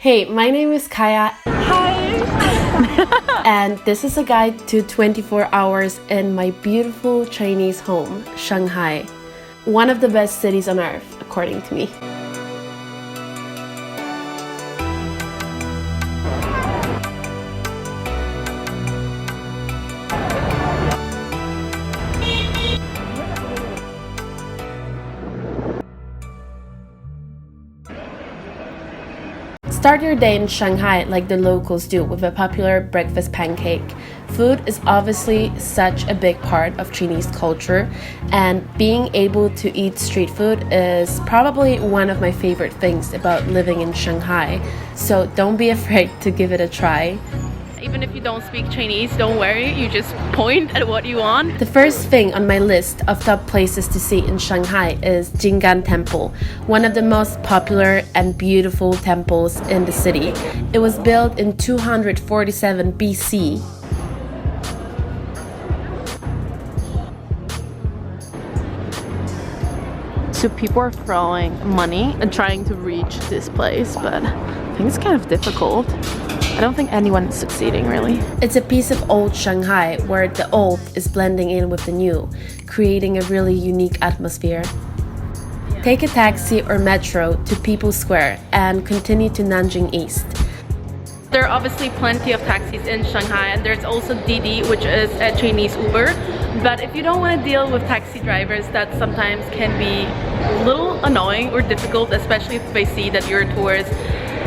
Hey, my name is Kaja. Hi! And this is a guide to 24 hours in my beautiful Chinese home, Shanghai. One of the best cities on earth, according to me. Start your day in Shanghai like the locals do with a popular breakfast pancake. Food is obviously such a big part of Chinese culture, and being able to eat street food is probably one of my favorite things about living in Shanghai. So don't be afraid to give it a try. Even if you don't speak Chinese, don't worry, you just point at what you want. The first thing on my list of top places to see in Shanghai is Jingan Temple, one of the most popular and beautiful temples in the city. It was built in 247 BC. So people are throwing money and trying to reach this place, but I think it's kind of difficult. I don't think anyone is succeeding, really. It's a piece of old Shanghai where the old is blending in with the new, creating a really unique atmosphere. Take a taxi or metro to People's Square and continue to Nanjing East. There are obviously plenty of taxis in Shanghai, and there's also Didi, which is a Chinese Uber. But if you don't want to deal with taxi drivers, that sometimes can be a little annoying or difficult, especially if they see that you're a tourist.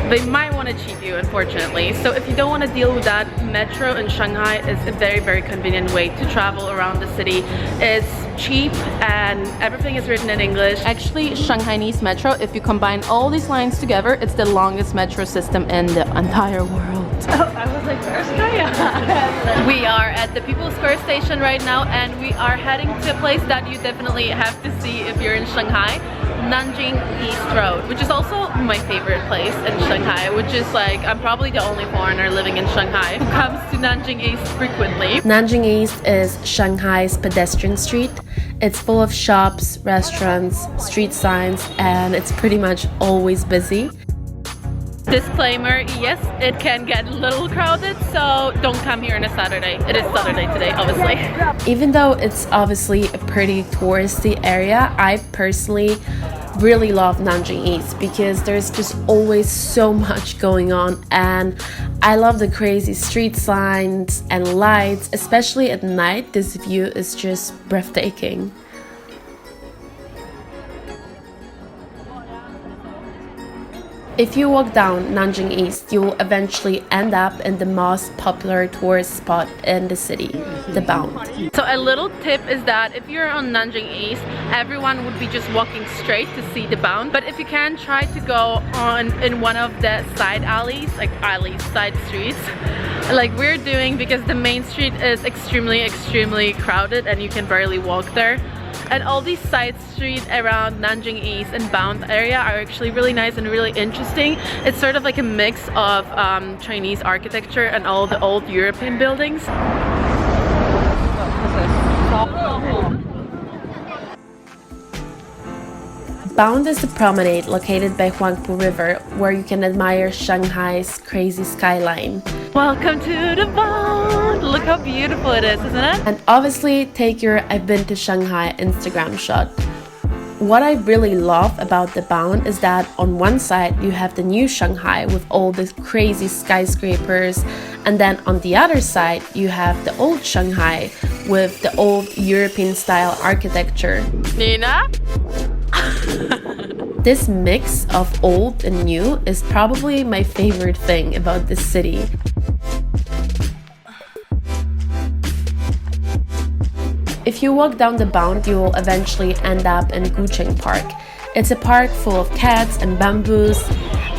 They might want to cheat you, unfortunately. So if you don't want to deal with that, metro in Shanghai is a very, very convenient way to travel around the city. It's cheap and everything is written in English. Actually, Shanghainese metro, if you combine all these lines together, it's the longest metro system in the entire world. Oh, I was like, where's Kaja? We are at the People's Square station right now, and we are heading to a place that you definitely have to see if you're in Shanghai. Nanjing East Road, which is also my favorite place in Shanghai, which is like, I'm probably the only foreigner living in Shanghai who comes to Nanjing East frequently. Nanjing East is Shanghai's pedestrian street. It's full of shops, restaurants, street signs, and it's pretty much always busy. Disclaimer, yes, it can get a little crowded, so don't come here on a Saturday. It is Saturday today, obviously. Even though it's obviously a pretty touristy area, I personally really love Nanjing East because there's just always so much going on, and I love the crazy street signs and lights, especially at night. This view is just breathtaking. If you walk down Nanjing East, you will eventually end up in the most popular tourist spot in the city, the Bund. So a little tip is that if you're on Nanjing East, everyone would be just walking straight to see the Bund. But if you can, try to go on in one of the side alleys, side streets, like we're doing, because the main street is extremely crowded and you can barely walk there. And all these side streets around Nanjing East and Bund area are actually really nice and really interesting. It's sort of like a mix of Chinese architecture and all the old European buildings. Bund is the promenade located by Huangpu River, where you can admire Shanghai's crazy skyline. Welcome to the Bund! Look how beautiful it is, isn't it? And obviously take your I've been to Shanghai Instagram shot. What I really love about the Bund is that on one side you have the new Shanghai with all the crazy skyscrapers, and then on the other side you have the old Shanghai with the old European style architecture. Nina? This mix of old and new is probably my favorite thing about this city. If you walk down the Bund, you will eventually end up in Gucheng Park. It's a park full of cats and bamboos.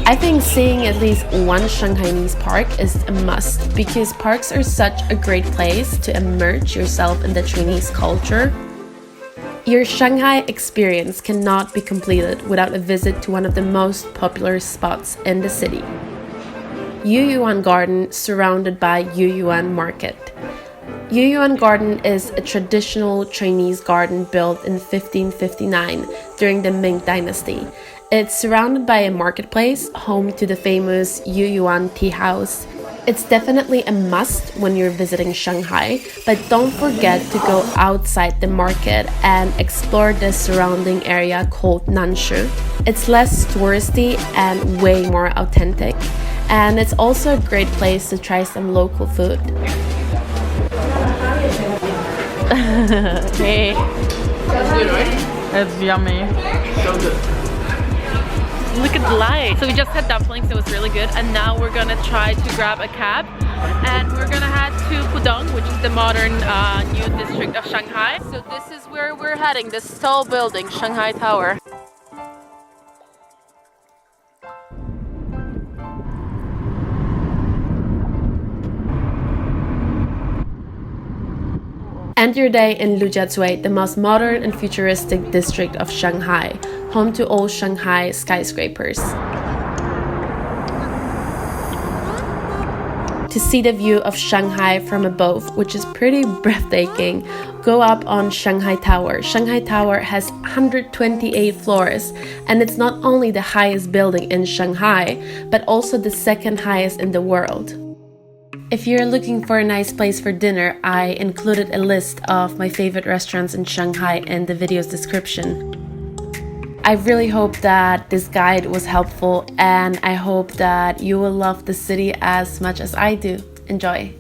I think seeing at least one Shanghainese park is a must, because parks are such a great place to immerse yourself in the Chinese culture. Your Shanghai experience cannot be completed without a visit to one of the most popular spots in the city. Yuyuan Garden, surrounded by Yuyuan Market. Yuyuan Garden is a traditional Chinese garden built in 1559 during the Ming Dynasty. It's surrounded by a marketplace, home to the famous Yuyuan tea house. It's definitely a must when you're visiting Shanghai, but don't forget to go outside the market and explore the surrounding area called Nanshi. It's less touristy and way more authentic, and it's also a great place to try some local food. Hey. It's good, right? It's yummy. So good. Look at the light. So we just had dumplings, it was really good, and now we're gonna try to grab a cab and we're gonna head to Pudong, which is the modern new district of Shanghai. So this is where we're heading, this tall building, Shanghai Tower. End your day in Lujiazui, the most modern and futuristic district of Shanghai, home to all Shanghai skyscrapers. To see the view of Shanghai from above, which is pretty breathtaking, go up on Shanghai Tower. Shanghai Tower has 128 floors, and it's not only the highest building in Shanghai, but also the second highest in the world. If you're looking for a nice place for dinner, I included a list of my favorite restaurants in Shanghai in the video's description. I really hope that this guide was helpful, and I hope that you will love the city as much as I do. Enjoy!